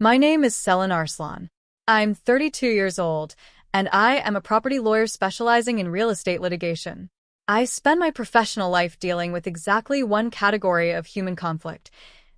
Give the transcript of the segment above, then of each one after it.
My name is Selin Arslan. I'm 32 years old, and I am a property lawyer specializing in real estate litigation. I spend my professional life dealing with exactly one category of human conflict: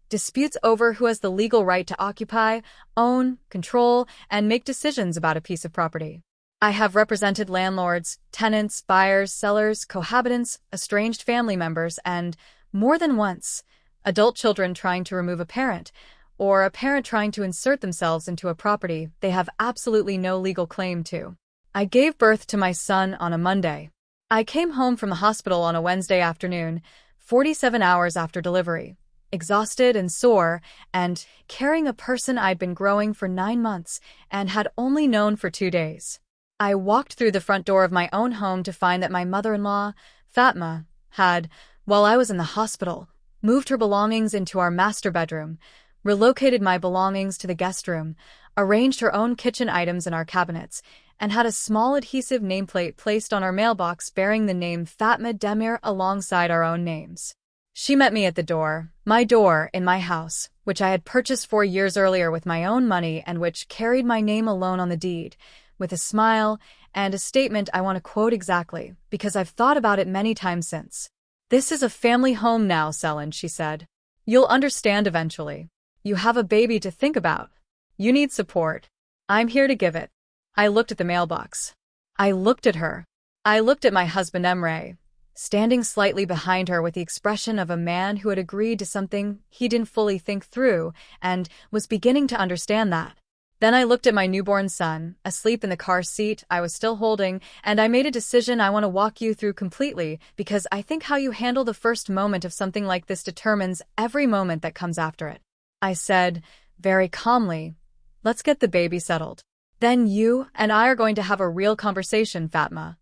disputes over who has the legal right to occupy, own, control, and make decisions about a piece of property. I have represented landlords, tenants, buyers, sellers, cohabitants, estranged family members, and, more than once, adult children trying to remove a parent, or a parent trying to insert themselves into a property they have absolutely no legal claim to. I gave birth to my son on a Monday. I came home from the hospital on a Wednesday afternoon, 47 hours after delivery, exhausted and sore, and carrying a person I'd been growing for 9 months and had only known for 2 days. I walked through the front door of my own home to find that my mother-in-law, Fatma, had, while I was in the hospital, moved her belongings into our master bedroom, relocated my belongings to the guest room, arranged her own kitchen items in our cabinets, and had a small adhesive nameplate placed on our mailbox bearing the name Fatma Demir alongside our own names. She met me at the door, my door in my house, which I had purchased 4 years earlier with my own money and which carried my name alone on the deed, with a smile and a statement I want to quote exactly, because I've thought about it many times since. "This is a family home now, Selin," she said. "You'll understand eventually. You have a baby to think about. You need support. I'm here to give it." I looked at the mailbox. I looked at her. I looked at my husband Emre, standing slightly behind her with the expression of a man who had agreed to something he didn't fully think through and was beginning to understand that. Then I looked at my newborn son, asleep in the car seat I was still holding, and I made a decision I want to walk you through completely because I think how you handle the first moment of something like this determines every moment that comes after it. I said, very calmly, "Let's get the baby settled. Then you and I are going to have a real conversation, Fatma."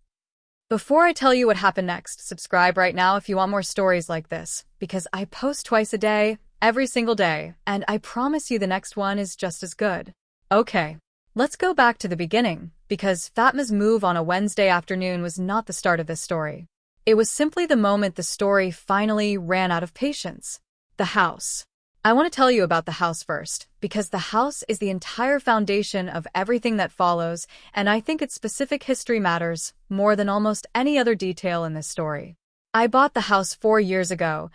Before I tell you what happened next, subscribe right now if you want more stories like this, because I post twice a day, every single day, and I promise you the next one is just as good. Okay, let's go back to the beginning, because Fatma's move on a Wednesday afternoon was not the start of this story. It was simply the moment the story finally ran out of patience. The house. I want to tell you about the house first, because the house is the entire foundation of everything that follows, and I think its specific history matters more than almost any other detail in this story. I bought the house 4 years ago,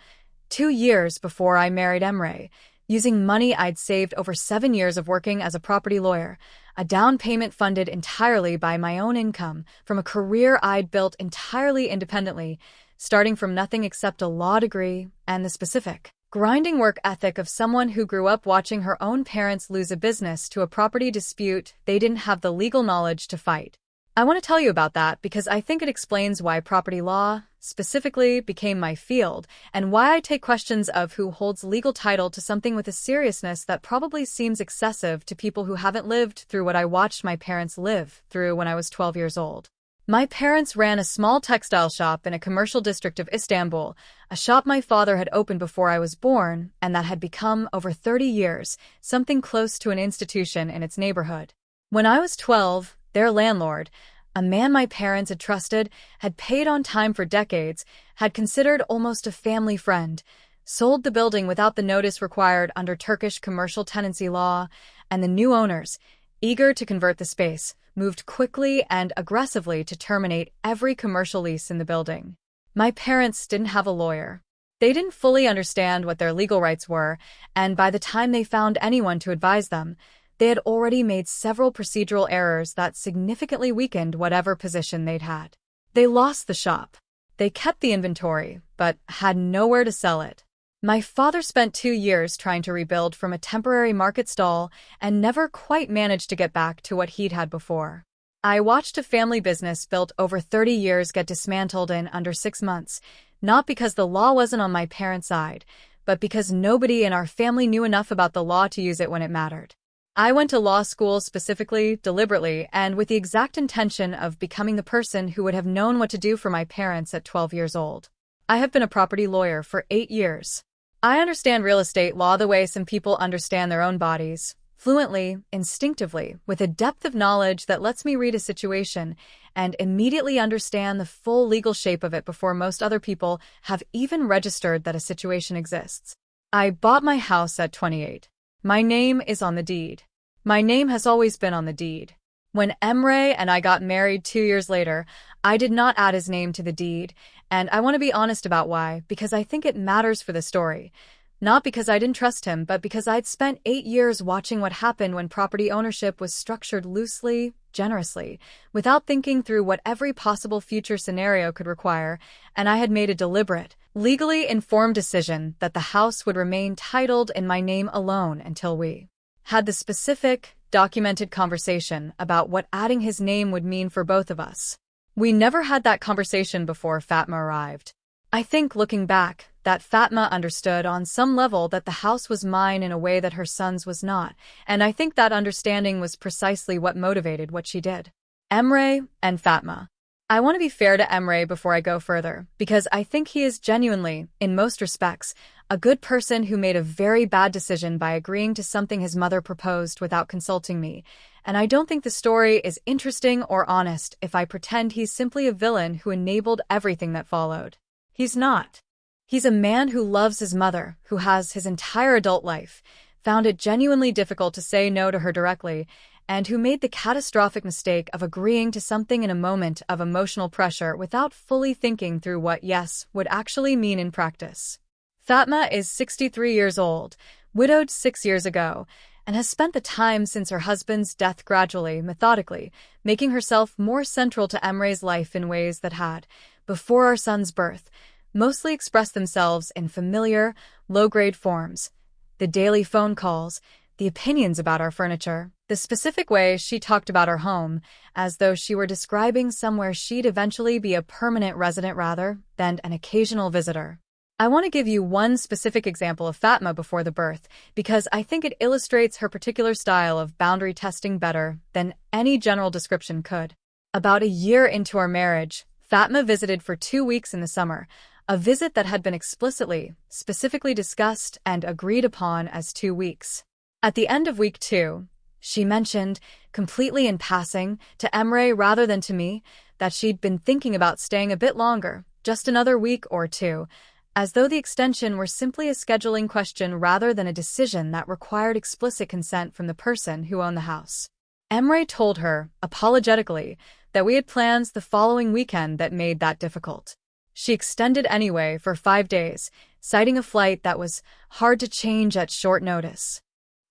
2 years before I married Emre, using money I'd saved over 7 years of working as a property lawyer, a down payment funded entirely by my own income from a career I'd built entirely independently, starting from nothing except a law degree and the specific, grinding work ethic of someone who grew up watching her own parents lose a business to a property dispute they didn't have the legal knowledge to fight. I want to tell you about that because I think it explains why property law, specifically, became my field, and why I take questions of who holds legal title to something with a seriousness that probably seems excessive to people who haven't lived through what I watched my parents live through when I was 12 years old. My parents ran a small textile shop in a commercial district of Istanbul, a shop my father had opened before I was born, and that had become, over 30 years, something close to an institution in its neighborhood. When I was 12, their landlord, a man my parents had trusted, had paid on time for decades, had considered almost a family friend, sold the building without the notice required under Turkish commercial tenancy law, and the new owners, eager to convert the space, moved quickly and aggressively to terminate every commercial lease in the building. My parents didn't have a lawyer. They didn't fully understand what their legal rights were, and by the time they found anyone to advise them, they had already made several procedural errors that significantly weakened whatever position they'd had. They lost the shop. They kept the inventory, but had nowhere to sell it. My father spent 2 years trying to rebuild from a temporary market stall and never quite managed to get back to what he'd had before. I watched a family business built over 30 years get dismantled in under 6 months, not because the law wasn't on my parents' side, but because nobody in our family knew enough about the law to use it when it mattered. I went to law school specifically, deliberately, and with the exact intention of becoming the person who would have known what to do for my parents at 12 years old. I have been a property lawyer for 8 years. I understand real estate law the way some people understand their own bodies, fluently, instinctively, with a depth of knowledge that lets me read a situation and immediately understand the full legal shape of it before most other people have even registered that a situation exists. I bought my house at 28. My name is on the deed. My name has always been on the deed. When Emre and I got married 2 years later, I did not add his name to the deed, and I want to be honest about why, because I think it matters for the story. Not because I didn't trust him, but because I'd spent 8 years watching what happened when property ownership was structured loosely, generously, without thinking through what every possible future scenario could require, and I had made a deliberate, legally informed decision that the house would remain titled in my name alone until we had the specific, documented conversation about what adding his name would mean for both of us. We never had that conversation before Fatma arrived. I think, looking back, that Fatma understood on some level that the house was mine in a way that her son's was not, and I think that understanding was precisely what motivated what she did. Emre and Fatma. I want to be fair to Emre before I go further, because I think he is genuinely, in most respects, a good person who made a very bad decision by agreeing to something his mother proposed without consulting me, and I don't think the story is interesting or honest if I pretend he's simply a villain who enabled everything that followed. He's not. He's a man who loves his mother, who has his entire adult life, found it genuinely difficult to say no to her directly, and who made the catastrophic mistake of agreeing to something in a moment of emotional pressure without fully thinking through what yes would actually mean in practice. Fatma is 63 years old, widowed 6 years ago, and has spent the time since her husband's death gradually, methodically, making herself more central to Emre's life in ways that had, before our son's birth, mostly expressed themselves in familiar, low-grade forms. The daily phone calls, the opinions about our furniture, the specific way she talked about her home, as though she were describing somewhere she'd eventually be a permanent resident rather than an occasional visitor. I want to give you one specific example of Fatma before the birth, because I think it illustrates her particular style of boundary testing better than any general description could. About a year into our marriage, Fatma visited for 2 weeks in the summer, a visit that had been specifically discussed and agreed upon as 2 weeks. At the end of week 2, she mentioned, completely in passing, to Emre rather than to me, that she'd been thinking about staying a bit longer, just another week or two, as though the extension were simply a scheduling question rather than a decision that required explicit consent from the person who owned the house. Emre told her, apologetically, that we had plans the following weekend that made that difficult. She extended anyway for 5 days, citing a flight that was hard to change at short notice.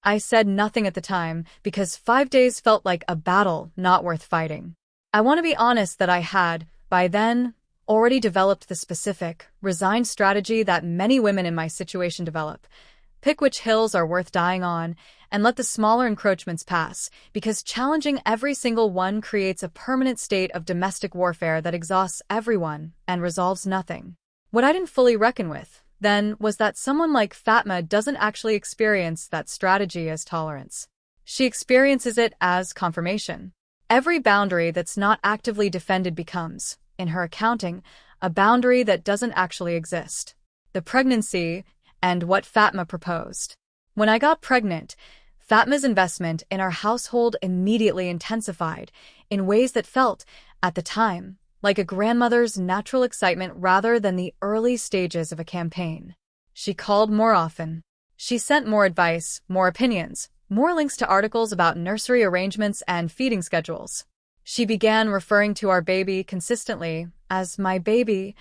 I said nothing at the time because 5 days felt like a battle not worth fighting. I want to be honest that I had, by then, already developed the specific, resigned strategy that many women in my situation develop. Pick which hills are worth dying on, and let the smaller encroachments pass, because challenging every single one creates a permanent state of domestic warfare that exhausts everyone and resolves nothing. What I didn't fully reckon with, then, was that someone like Fatma doesn't actually experience that strategy as tolerance. She experiences it as confirmation. Every boundary that's not actively defended becomes, in her accounting, a boundary that doesn't actually exist. The pregnancy and what Fatma proposed. When I got pregnant, Fatma's investment in our household immediately intensified in ways that felt, at the time, like a grandmother's natural excitement rather than the early stages of a campaign. She called more often. She sent more advice, more opinions, more links to articles about nursery arrangements and feeding schedules. She began referring to our baby consistently as my baby,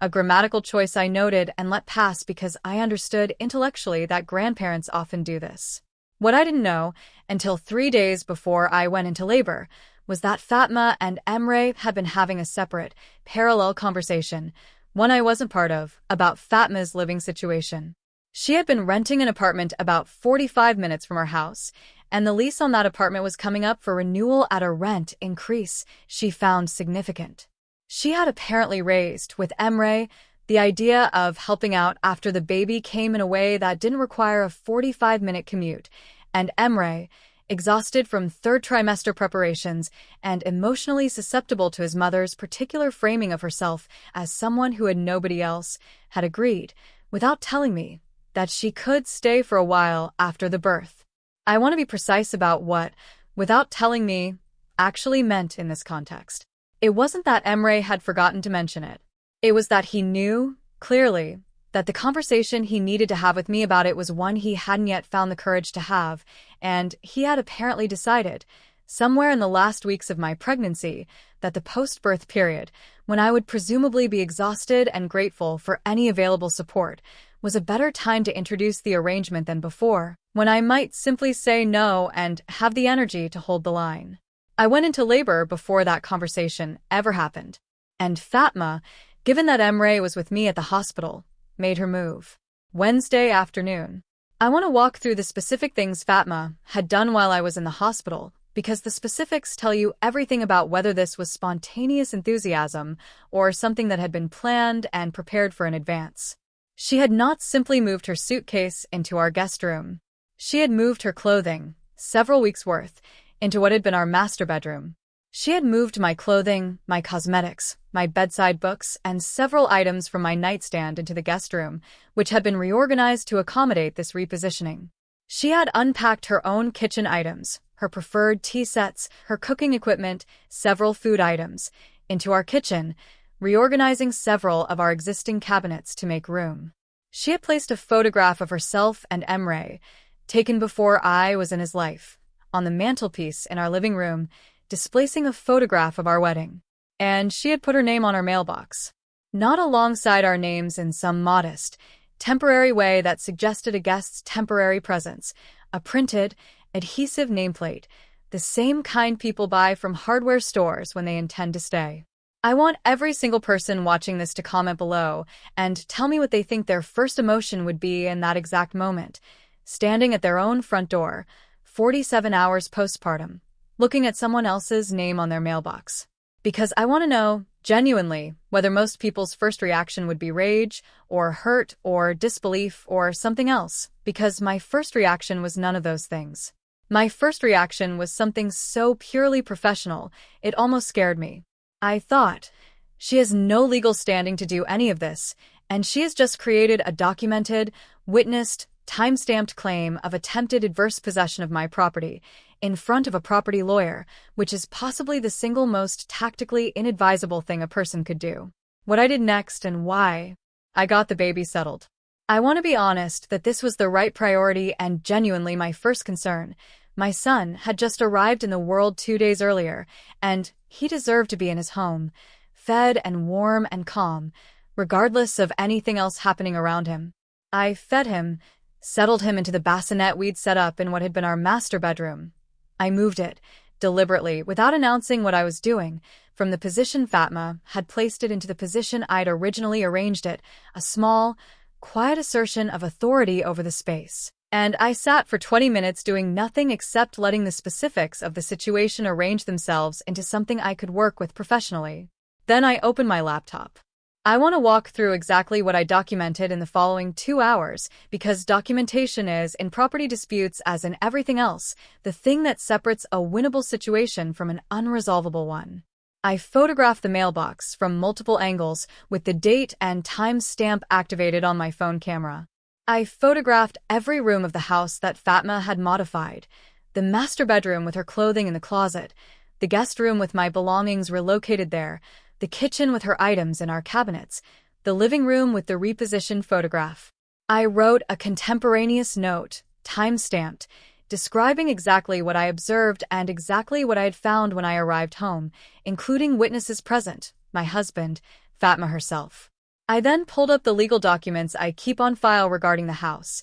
a grammatical choice I noted and let pass because I understood intellectually that grandparents often do this. What I didn't know, until 3 days before I went into labor, was that Fatma and Emre had been having a separate, parallel conversation, one I wasn't part of, about Fatma's living situation. She had been renting an apartment about 45 minutes from our house, and the lease on that apartment was coming up for renewal at a rent increase she found significant. She had apparently raised, with Emre, the idea of helping out after the baby came in a way that didn't require a 45-minute commute, and Emre, exhausted from third trimester preparations and emotionally susceptible to his mother's particular framing of herself as someone who had nobody else, had agreed, without telling me, that she could stay for a while after the birth. I want to be precise about what, without telling me, actually meant in this context. It wasn't that Emre had forgotten to mention it. It was that he knew, clearly, that the conversation he needed to have with me about it was one he hadn't yet found the courage to have, and he had apparently decided, somewhere in the last weeks of my pregnancy, that the post-birth period, when I would presumably be exhausted and grateful for any available support, was a better time to introduce the arrangement than before, when I might simply say no and have the energy to hold the line. I went into labor before that conversation ever happened, and Fatma, given that Emre was with me at the hospital, made her move. Wednesday afternoon. I want to walk through the specific things Fatma had done while I was in the hospital, because the specifics tell you everything about whether this was spontaneous enthusiasm or something that had been planned and prepared for in advance. She had not simply moved her suitcase into our guest room. She had moved her clothing, several weeks' worth, into what had been our master bedroom. She had moved my clothing, my cosmetics, my bedside books, and several items from my nightstand into the guest room, which had been reorganized to accommodate this repositioning. She had unpacked her own kitchen items, her preferred tea sets, her cooking equipment, several food items, into our kitchen, reorganizing several of our existing cabinets to make room. She had placed a photograph of herself and Emre, taken before I was in his life, on the mantelpiece in our living room, displacing a photograph of our wedding. And she had put her name on our mailbox. Not alongside our names in some modest, temporary way that suggested a guest's temporary presence, a printed, adhesive nameplate, the same kind people buy from hardware stores when they intend to stay. I want every single person watching this to comment below and tell me what they think their first emotion would be in that exact moment, standing at their own front door, 47 hours postpartum, looking at someone else's name on their mailbox. Because I want to know, genuinely, whether most people's first reaction would be rage, or hurt, or disbelief, or something else, because my first reaction was none of those things. My first reaction was something so purely professional, it almost scared me. I thought, she has no legal standing to do any of this, and she has just created a documented, witnessed, time-stamped claim of attempted adverse possession of my property in front of a property lawyer, which is possibly the single most tactically inadvisable thing a person could do. What I did next and why I got the baby settled. I want to be honest that this was the right priority and genuinely my first concern. My son had just arrived in the world 2 days earlier, and he deserved to be in his home, fed and warm and calm, regardless of anything else happening around him. I fed him, settled him into the bassinet we'd set up in what had been our master bedroom. I moved it, deliberately, without announcing what I was doing, from the position Fatma had placed it into the position I'd originally arranged it, a small, quiet assertion of authority over the space. And I sat for 20 minutes doing nothing except letting the specifics of the situation arrange themselves into something I could work with professionally. Then I opened my laptop. I want to walk through exactly what I documented in the following 2 hours, because documentation is, in property disputes as in everything else, the thing that separates a winnable situation from an unresolvable one. I photographed the mailbox from multiple angles with the date and time stamp activated on my phone camera. I photographed every room of the house that Fatma had modified, the master bedroom with her clothing in the closet, the guest room with my belongings relocated there, the kitchen with her items in our cabinets, the living room with the repositioned photograph. I wrote a contemporaneous note, time-stamped, describing exactly what I observed and exactly what I had found when I arrived home, including witnesses present, my husband, Fatma herself. I then pulled up the legal documents I keep on file regarding the house,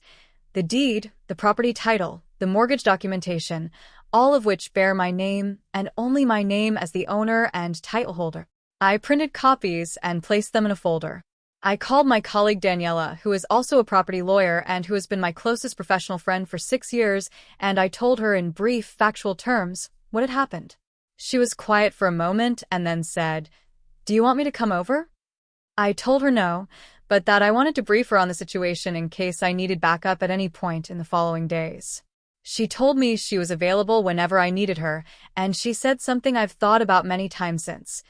the deed, the property title, the mortgage documentation, all of which bear my name and only my name as the owner and title holder. I printed copies and placed them in a folder. I called my colleague Daniela, who is also a property lawyer and who has been my closest professional friend for 6 years, and I told her in brief, factual terms what had happened. She was quiet for a moment and then said, "Do you want me to come over?" I told her no, but that I wanted to brief her on the situation in case I needed backup at any point in the following days. She told me she was available whenever I needed her, and she said something I've thought about many times since.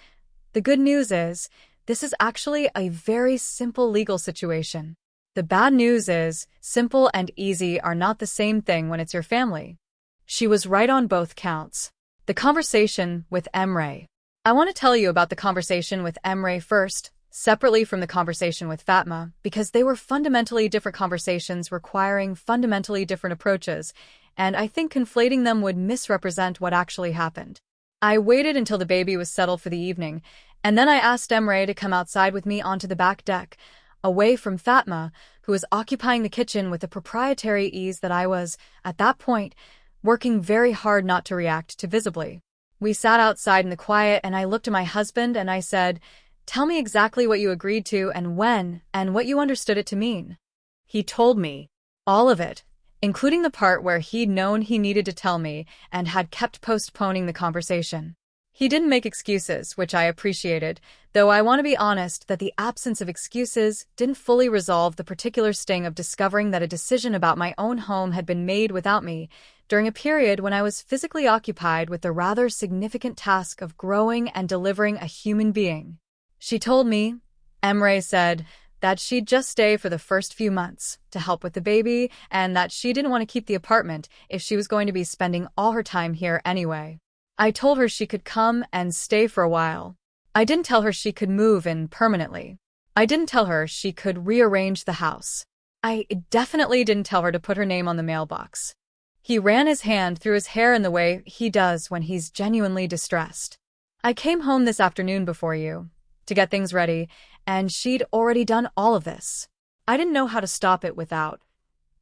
The good news is, this is actually a very simple legal situation. The bad news is, simple and easy are not the same thing when it's your family. She was right on both counts. The conversation with Emre. I want to tell you about the conversation with Emre first, separately from the conversation with Fatma, because they were fundamentally different conversations requiring fundamentally different approaches, and I think conflating them would misrepresent what actually happened. I waited until the baby was settled for the evening, and then I asked Emre to come outside with me onto the back deck, away from Fatma, who was occupying the kitchen with the proprietary ease that I was, at that point, working very hard not to react to visibly. We sat outside in the quiet, and I looked at my husband and I said, "Tell me exactly what you agreed to and when, and what you understood it to mean." He told me all of it, including the part where he'd known he needed to tell me and had kept postponing the conversation. He didn't make excuses, which I appreciated, though I want to be honest that the absence of excuses didn't fully resolve the particular sting of discovering that a decision about my own home had been made without me during a period when I was physically occupied with the rather significant task of growing and delivering a human being. She told me, Emre said, that she'd just stay for the first few months to help with the baby and that she didn't want to keep the apartment if she was going to be spending all her time here anyway. I told her she could come and stay for a while. I didn't tell her she could move in permanently. I didn't tell her she could rearrange the house. I definitely didn't tell her to put her name on the mailbox. He ran his hand through his hair in the way he does when he's genuinely distressed. I came home this afternoon before you to get things ready, and she'd already done all of this. I didn't know how to stop it without.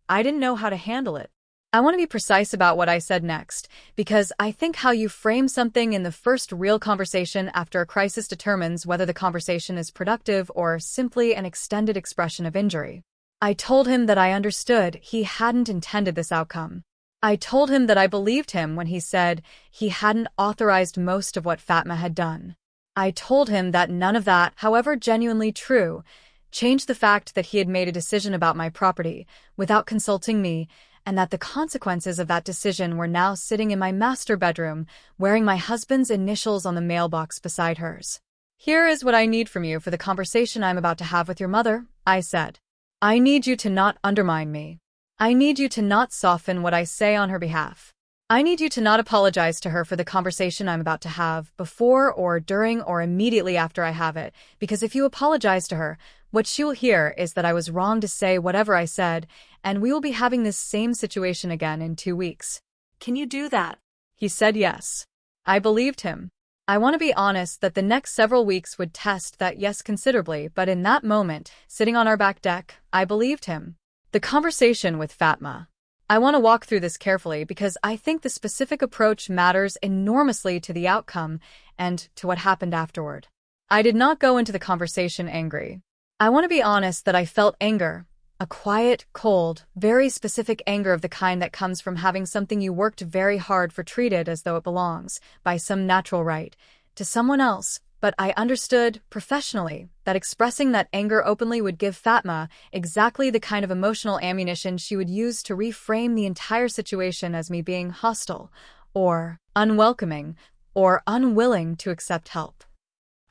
I didn't know how to handle it. I want to be precise about what I said next, because I think how you frame something in the first real conversation after a crisis determines whether the conversation is productive or simply an extended expression of injury. I told him that I understood he hadn't intended this outcome. I told him that I believed him when he said he hadn't authorized most of what Fatma had done. I told him that none of that, however genuinely true, changed the fact that he had made a decision about my property without consulting me, and that the consequences of that decision were now sitting in my master bedroom, wearing my husband's initials on the mailbox beside hers. "Here is what I need from you for the conversation I'm about to have with your mother," I said. "I need you to not undermine me. I need you to not soften what I say on her behalf. I need you to not apologize to her for the conversation I'm about to have, before or during or immediately after I have it, because if you apologize to her, what she will hear is that I was wrong to say whatever I said, and we will be having this same situation again in 2 weeks. Can you do that?" He said yes. I believed him. I want to be honest that the next several weeks would test that yes considerably, but in that moment, sitting on our back deck, I believed him. The conversation with Fatma. I want to walk through this carefully because I think the specific approach matters enormously to the outcome and to what happened afterward. I did not go into the conversation angry. I want to be honest that I felt anger, a quiet, cold, very specific anger of the kind that comes from having something you worked very hard for treated as though it belongs, by some natural right, to someone else. But I understood, professionally, that expressing that anger openly would give Fatma exactly the kind of emotional ammunition she would use to reframe the entire situation as me being hostile, or unwelcoming, or unwilling to accept help.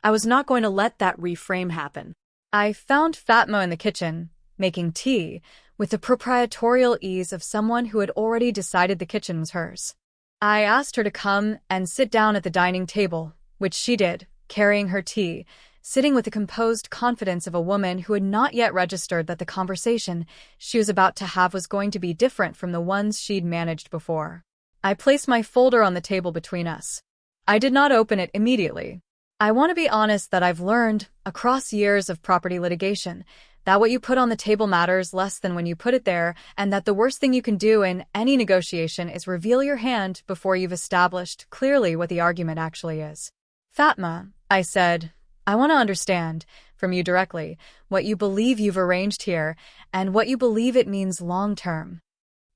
I was not going to let that reframe happen. I found Fatma in the kitchen, making tea, with the proprietorial ease of someone who had already decided the kitchen was hers. I asked her to come and sit down at the dining table, which she did, carrying her tea, sitting with the composed confidence of a woman who had not yet registered that the conversation she was about to have was going to be different from the ones she'd managed before. I placed my folder on the table between us. I did not open it immediately. I want to be honest that I've learned, across years of property litigation, that what you put on the table matters less than when you put it there, and that the worst thing you can do in any negotiation is reveal your hand before you've established clearly what the argument actually is. "Fatma," I said, "I want to understand, from you directly, what you believe you've arranged here, and what you believe it means long-term."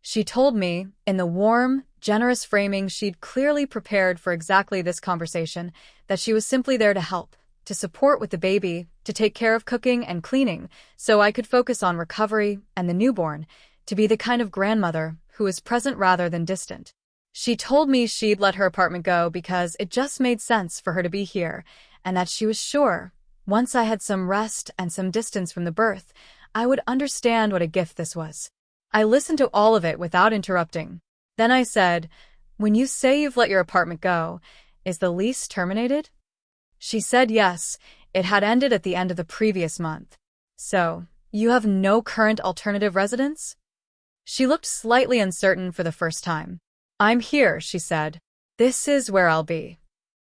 She told me, in the warm, generous framing she'd clearly prepared for exactly this conversation, that she was simply there to help, to support with the baby, to take care of cooking and cleaning, so I could focus on recovery and the newborn, to be the kind of grandmother who was present rather than distant. She told me she'd let her apartment go because it just made sense for her to be here, and that she was sure, once I had some rest and some distance from the birth, I would understand what a gift this was. I listened to all of it without interrupting. Then I said, "When you say you've let your apartment go, is the lease terminated?" She said yes, It had ended at the end of the previous month. So, you have no current alternative residence? She looked slightly uncertain for the first time. I'm here, she said. This is where I'll be.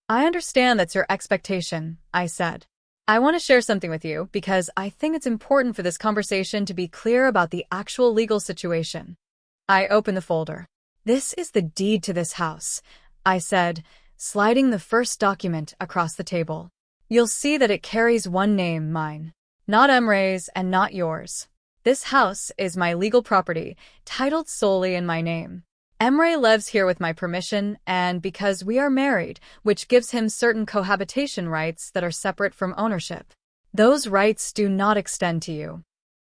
I understand that's your expectation, I said. I want to share something with you because I think it's important for this conversation to be clear about the actual legal situation. I opened the folder. This is the deed to this house, I said, sliding the first document across the table. You'll see that it carries one name, mine. Not Emre's and not yours. This house is my legal property, titled solely in my name. Emre lives here with my permission and because we are married, which gives him certain cohabitation rights that are separate from ownership. Those rights do not extend to you.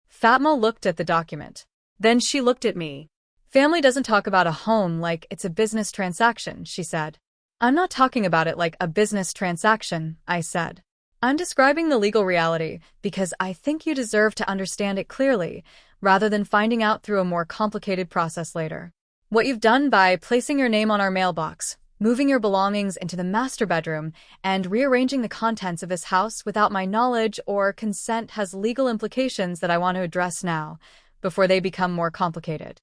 Fatma looked at the document. Then she looked at me. Family doesn't talk about a home like it's a business transaction, she said. I'm not talking about it like a business transaction, I said. I'm describing the legal reality because I think you deserve to understand it clearly, rather than finding out through a more complicated process later. What you've done by placing your name on our mailbox, moving your belongings into the master bedroom, and rearranging the contents of this house without my knowledge or consent has legal implications that I want to address now, before they become more complicated.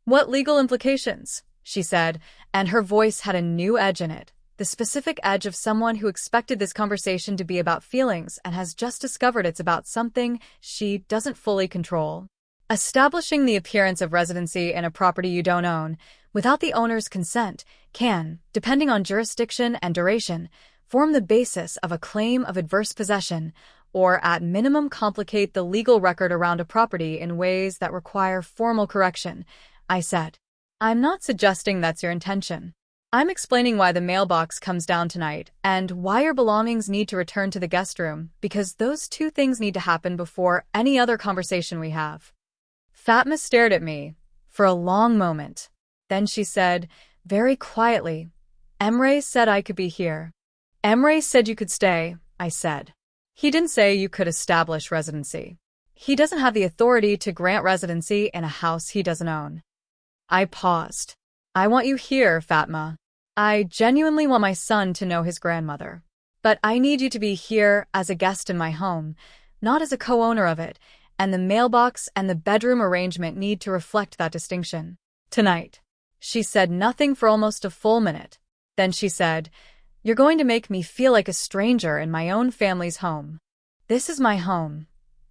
What legal implications? She said, and her voice had a new edge in it, the specific edge of someone who expected this conversation to be about feelings and has just discovered it's about something she doesn't fully control. Establishing the appearance of residency in a property you don't own, without the owner's consent, can, depending on jurisdiction and duration, form the basis of a claim of adverse possession, or at minimum complicate the legal record around a property in ways that require formal correction, I said. I'm not suggesting that's your intention. I'm explaining why the mailbox comes down tonight and why your belongings need to return to the guest room, because those two things need to happen before any other conversation we have. Fatma stared at me for a long moment. Then she said, very quietly, Emre said I could be here. Emre said you could stay, I said. He didn't say you could establish residency. He doesn't have the authority to grant residency in a house he doesn't own. I paused. I want you here, Fatma. I genuinely want my son to know his grandmother. But I need you to be here as a guest in my home, not as a co-owner of it, and the mailbox and the bedroom arrangement need to reflect that distinction. Tonight. She said nothing for almost a full minute. Then she said, You're going to make me feel like a stranger in my own family's home. This is my home,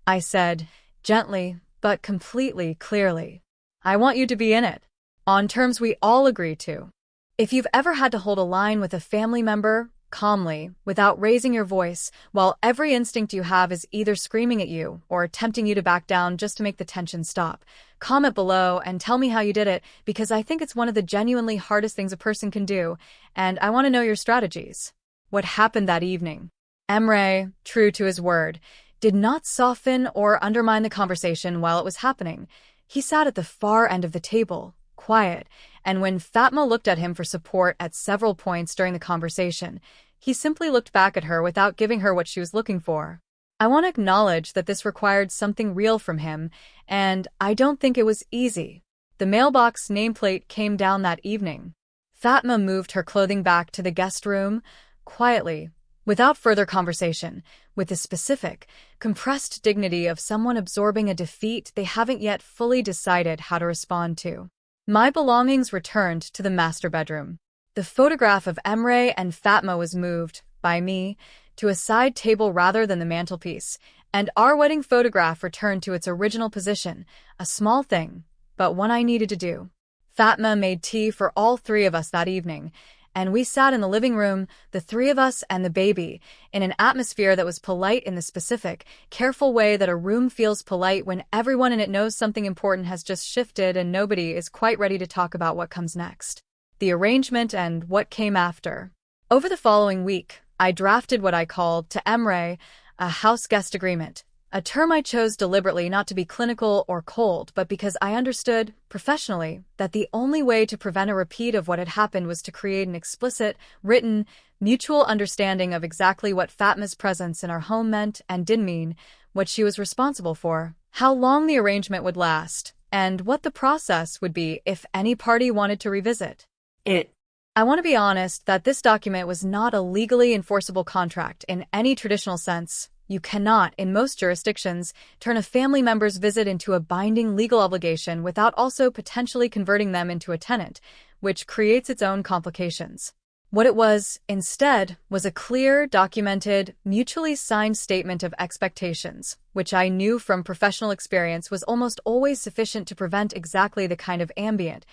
I said, gently, but completely clearly. I want you to be in it, on terms we all agree to. If you've ever had to hold a line with a family member, calmly, without raising your voice, while every instinct you have is either screaming at you or tempting you to back down just to make the tension stop, comment below and tell me how you did it, because I think it's one of the genuinely hardest things a person can do, and I want to know your strategies. What happened that evening? Emre, true to his word, did not soften or undermine the conversation while it was happening. He sat at the far end of the table, quiet, and when Fatma looked at him for support at several points during the conversation, he simply looked back at her without giving her what she was looking for. I want to acknowledge that this required something real from him, and I don't think it was easy. The mailbox nameplate came down that evening. Fatma moved her clothing back to the guest room, quietly, without further conversation, with the specific, compressed dignity of someone absorbing a defeat they haven't yet fully decided how to respond to. My belongings returned to the master bedroom. The photograph of Emre and Fatma was moved, by me, to a side table rather than the mantelpiece, and our wedding photograph returned to its original position, a small thing, but one I needed to do. Fatma made tea for all three of us that evening, and we sat in the living room, the three of us and the baby, in an atmosphere that was polite in the specific, careful way that a room feels polite when everyone in it knows something important has just shifted and nobody is quite ready to talk about what comes next. The arrangement and what came after. Over the following week, I drafted what I called, to Emre, a house guest agreement, a term I chose deliberately not to be clinical or cold, but because I understood, professionally, that the only way to prevent a repeat of what had happened was to create an explicit, written, mutual understanding of exactly what Fatma's presence in our home meant and didn't mean, what she was responsible for, how long the arrangement would last, and what the process would be if any party wanted to revisit it. I want to be honest that this document was not a legally enforceable contract in any traditional sense. You cannot, in most jurisdictions, turn a family member's visit into a binding legal obligation without also potentially converting them into a tenant, which creates its own complications. What it was, instead, was a clear, documented, mutually signed statement of expectations, which I knew from professional experience was almost always sufficient to prevent exactly the kind of ambient,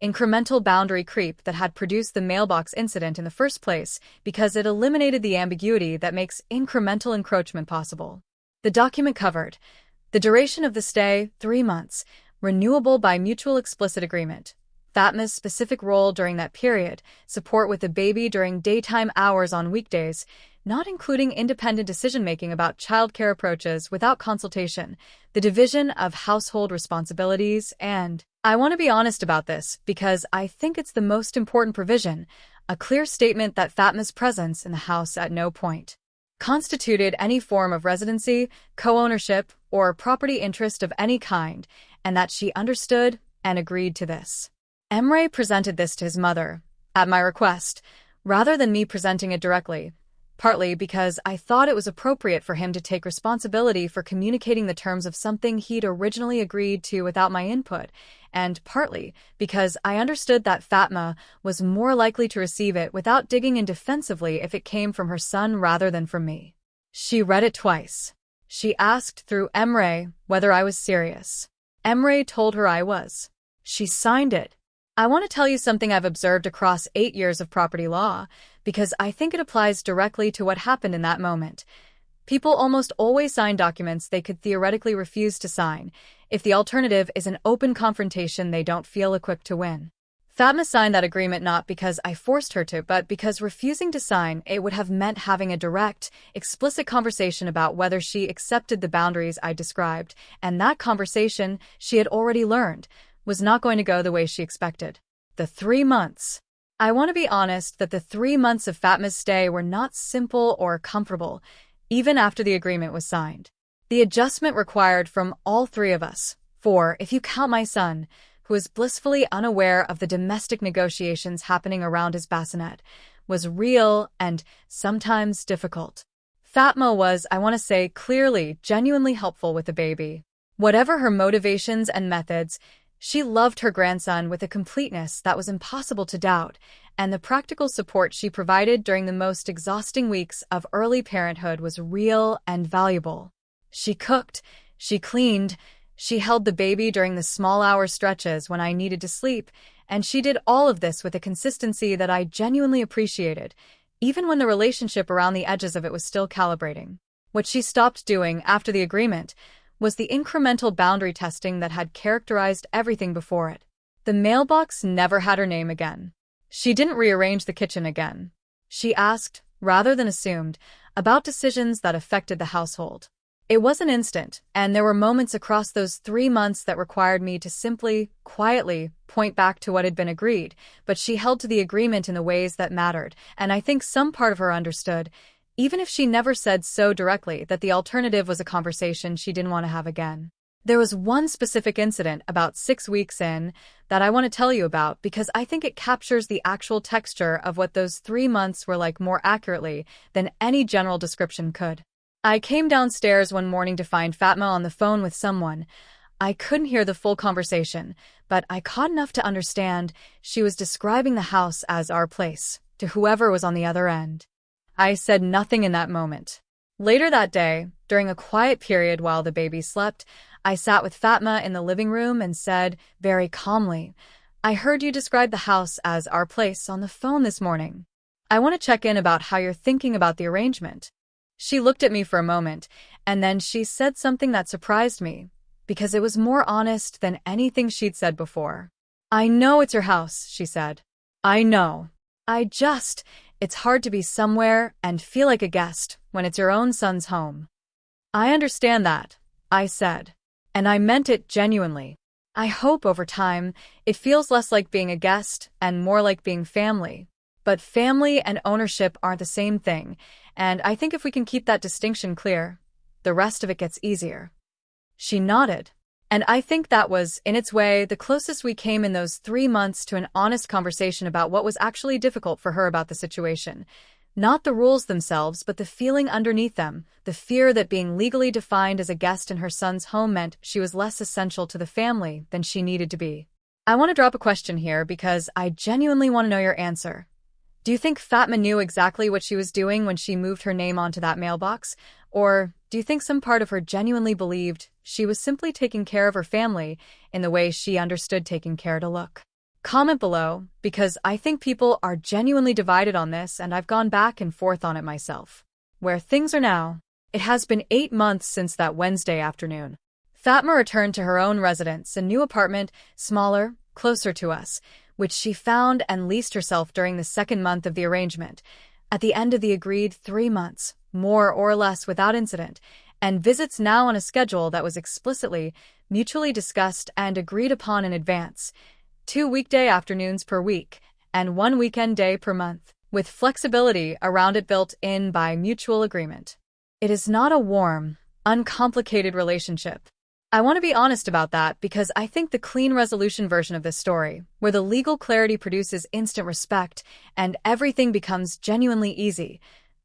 incremental boundary creep that had produced the mailbox incident in the first place, because it eliminated the ambiguity that makes incremental encroachment possible. The document covered the duration of the stay, 3 months, renewable by mutual explicit agreement, Fatma's specific role during that period, support with the baby during daytime hours on weekdays, not including independent decision-making about childcare approaches without consultation, the division of household responsibilities, and I want to be honest about this because I think it's the most important provision, a clear statement that Fatma's presence in the house at no point constituted any form of residency, co-ownership, or property interest of any kind, and that she understood and agreed to this. Emre presented this to his mother, at my request, rather than me presenting it directly, partly because I thought it was appropriate for him to take responsibility for communicating the terms of something he'd originally agreed to without my input, and partly because I understood that Fatma was more likely to receive it without digging in defensively if it came from her son rather than from me. She read it twice. She asked through Emre whether I was serious. Emre told her I was. She signed it. I want to tell you something I've observed across 8 years of property law, because I think it applies directly to what happened in that moment. People almost always sign documents they could theoretically refuse to sign, if the alternative is an open confrontation they don't feel equipped to win. Fatma signed that agreement not because I forced her to, but because refusing to sign it would have meant having a direct, explicit conversation about whether she accepted the boundaries I described, and that conversation, she had already learned, was not going to go the way she expected. The 3 months. I want to be honest that the 3 months of Fatma's stay were not simple or comfortable, even after the agreement was signed. The adjustment required from all 3 of us, 4 if you count my son, who was blissfully unaware of the domestic negotiations happening around his bassinet, was real and sometimes difficult. Fatma was, I want to say, clearly, genuinely helpful with the baby. Whatever her motivations and methods, she loved her grandson with a completeness that was impossible to doubt, and the practical support she provided during the most exhausting weeks of early parenthood was real and valuable. She cooked, she cleaned, she held the baby during the small-hour stretches when I needed to sleep, and she did all of this with a consistency that I genuinely appreciated, even when the relationship around the edges of it was still calibrating. What she stopped doing after the agreement was the incremental boundary testing that had characterized everything before it. The mailbox never had her name again. She didn't rearrange the kitchen again. She asked, rather than assumed, about decisions that affected the household. It was an instant, and there were moments across those 3 months that required me to simply, quietly, point back to what had been agreed, but she held to the agreement in the ways that mattered, and I think some part of her understood, even if she never said so directly, that the alternative was a conversation she didn't want to have again. There was one specific incident about 6 weeks in that I want to tell you about because I think it captures the actual texture of what those 3 months were like more accurately than any general description could. I came downstairs one morning to find Fatma on the phone with someone. I couldn't hear the full conversation, but I caught enough to understand she was describing the house as our place to whoever was on the other end. I said nothing in that moment. Later that day, during a quiet period while the baby slept, I sat with Fatma in the living room and said, very calmly, I heard you describe the house as our place on the phone this morning. I want to check in about how you're thinking about the arrangement. She looked at me for a moment, and then she said something that surprised me, because it was more honest than anything she'd said before. I know it's your house, she said. I know. It's hard to be somewhere and feel like a guest when it's your own son's home. I understand that, I said. And I meant it genuinely. I hope over time it feels less like being a guest and more like being family. But family and ownership aren't the same thing, and I think if we can keep that distinction clear, the rest of it gets easier. She nodded. And I think that was, in its way, the closest we came in those 3 months to an honest conversation about what was actually difficult for her about the situation. Not the rules themselves, but the feeling underneath them, the fear that being legally defined as a guest in her son's home meant she was less essential to the family than she needed to be. I want to drop a question here because I genuinely want to know your answer. Do you think Fatma knew exactly what she was doing when she moved her name onto that mailbox? Or do you think some part of her genuinely believed she was simply taking care of her family in the way she understood taking care to look? Comment below, because I think people are genuinely divided on this and I've gone back and forth on it myself. Where things are now, it has been 8 months since that Wednesday afternoon. Fatma returned to her own residence, a new apartment, smaller, closer to us, which she found and leased herself during the second month of the arrangement, at the end of the agreed 3 months, more or less without incident, and visits now on a schedule that was explicitly, mutually discussed and agreed upon in advance, 2 weekday afternoons per week, and 1 weekend day per month, with flexibility around it built in by mutual agreement. It is not a warm, uncomplicated relationship. I want to be honest about that because I think the clean resolution version of this story, where the legal clarity produces instant respect and everything becomes genuinely easy,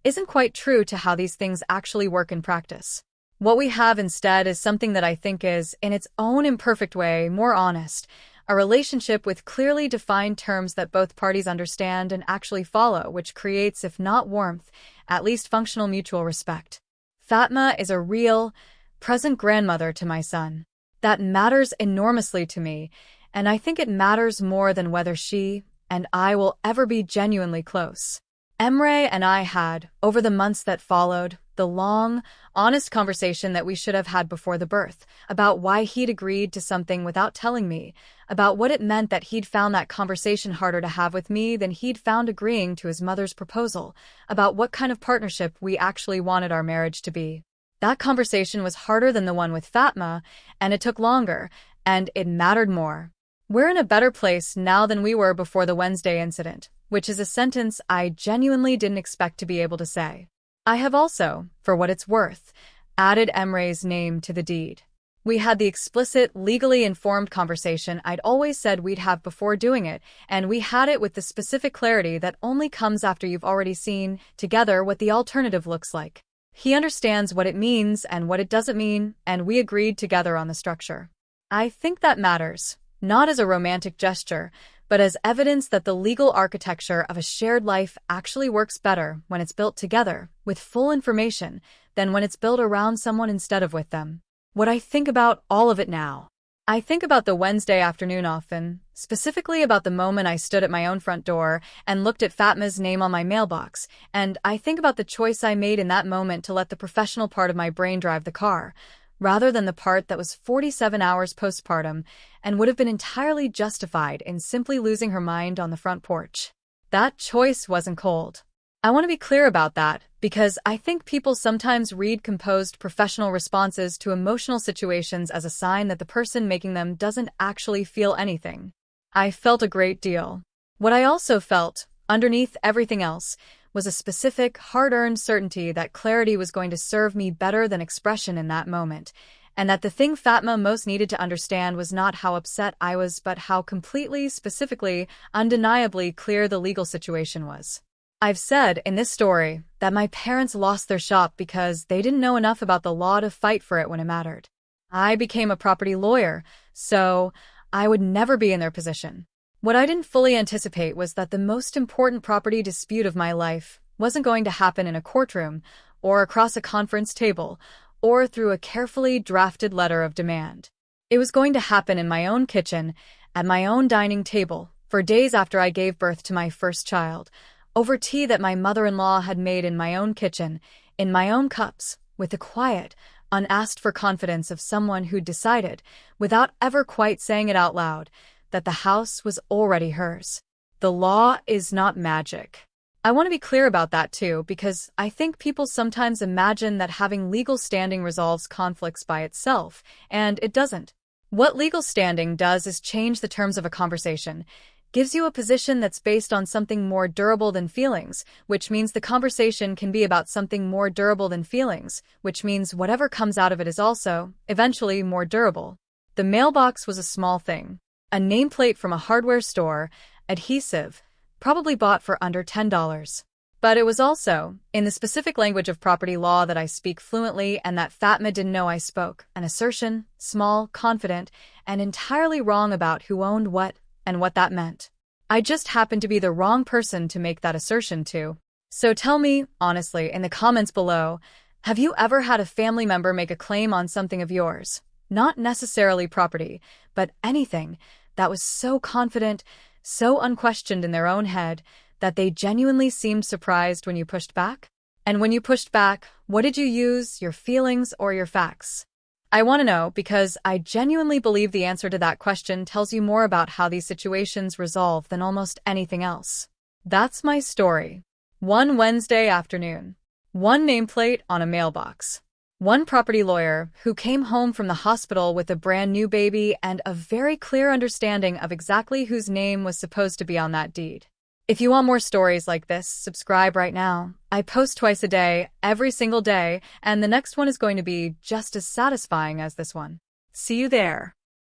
isn't quite true to how these things actually work in practice. What we have instead is something that I think is, in its own imperfect way, more honest, a relationship with clearly defined terms that both parties understand and actually follow, which creates, if not warmth, at least functional mutual respect. Fatma is a real, present grandmother to my son. That matters enormously to me, and I think it matters more than whether she and I will ever be genuinely close. Emre and I had, over the months that followed, the long, honest conversation that we should have had before the birth, about why he'd agreed to something without telling me, about what it meant that he'd found that conversation harder to have with me than he'd found agreeing to his mother's proposal, about what kind of partnership we actually wanted our marriage to be. That conversation was harder than the one with Fatma, and it took longer, and it mattered more. We're in a better place now than we were before the Wednesday incident, which is a sentence I genuinely didn't expect to be able to say. I have also, for what it's worth, added Emre's name to the deed. We had the explicit, legally informed conversation I'd always said we'd have before doing it, and we had it with the specific clarity that only comes after you've already seen, together, what the alternative looks like. He understands what it means and what it doesn't mean, and we agreed together on the structure. I think that matters, not as a romantic gesture, but as evidence that the legal architecture of a shared life actually works better when it's built together, with full information, than when it's built around someone instead of with them. What I think about all of it now. I think about the Wednesday afternoon often, specifically about the moment I stood at my own front door and looked at Fatma's name on my mailbox, and I think about the choice I made in that moment to let the professional part of my brain drive the car, rather than the part that was 47 hours postpartum and would have been entirely justified in simply losing her mind on the front porch. That choice wasn't cold. I want to be clear about that, because I think people sometimes read composed professional responses to emotional situations as a sign that the person making them doesn't actually feel anything. I felt a great deal. What I also felt, underneath everything else, was a specific, hard-earned certainty that clarity was going to serve me better than expression in that moment, and that the thing Fatma most needed to understand was not how upset I was, but how completely, specifically, undeniably clear the legal situation was. I've said in this story that my parents lost their shop because they didn't know enough about the law to fight for it when it mattered. I became a property lawyer, so I would never be in their position. What I didn't fully anticipate was that the most important property dispute of my life wasn't going to happen in a courtroom, or across a conference table, or through a carefully drafted letter of demand. It was going to happen in my own kitchen, at my own dining table, for days after I gave birth to my first child, over tea that my mother-in-law had made in my own kitchen, in my own cups, with the quiet, unasked-for confidence of someone who'd decided, without ever quite saying it out loud, that the house was already hers. The law is not magic. I want to be clear about that too, because I think people sometimes imagine that having legal standing resolves conflicts by itself, and it doesn't. What legal standing does is change the terms of a conversation, gives you a position that's based on something more durable than feelings, which means the conversation can be about something more durable than feelings, which means whatever comes out of it is also, eventually, more durable. The mailbox was a small thing. A nameplate from a hardware store, adhesive, probably bought for under $10. But it was also, in the specific language of property law that I speak fluently and that Fatma didn't know I spoke, an assertion, small, confident, and entirely wrong about who owned what and what that meant. I just happened to be the wrong person to make that assertion to. So tell me, honestly, in the comments below, have you ever had a family member make a claim on something of yours? Not necessarily property, but anything that was so confident, so unquestioned in their own head, that they genuinely seemed surprised when you pushed back? And when you pushed back, what did you use, your feelings or your facts? I want to know because I genuinely believe the answer to that question tells you more about how these situations resolve than almost anything else. That's my story. One Wednesday afternoon. One nameplate on a mailbox. One property lawyer who came home from the hospital with a brand new baby and a very clear understanding of exactly whose name was supposed to be on that deed. If you want more stories like this, subscribe right now. I post twice a day, every single day, and the next one is going to be just as satisfying as this one. See you there.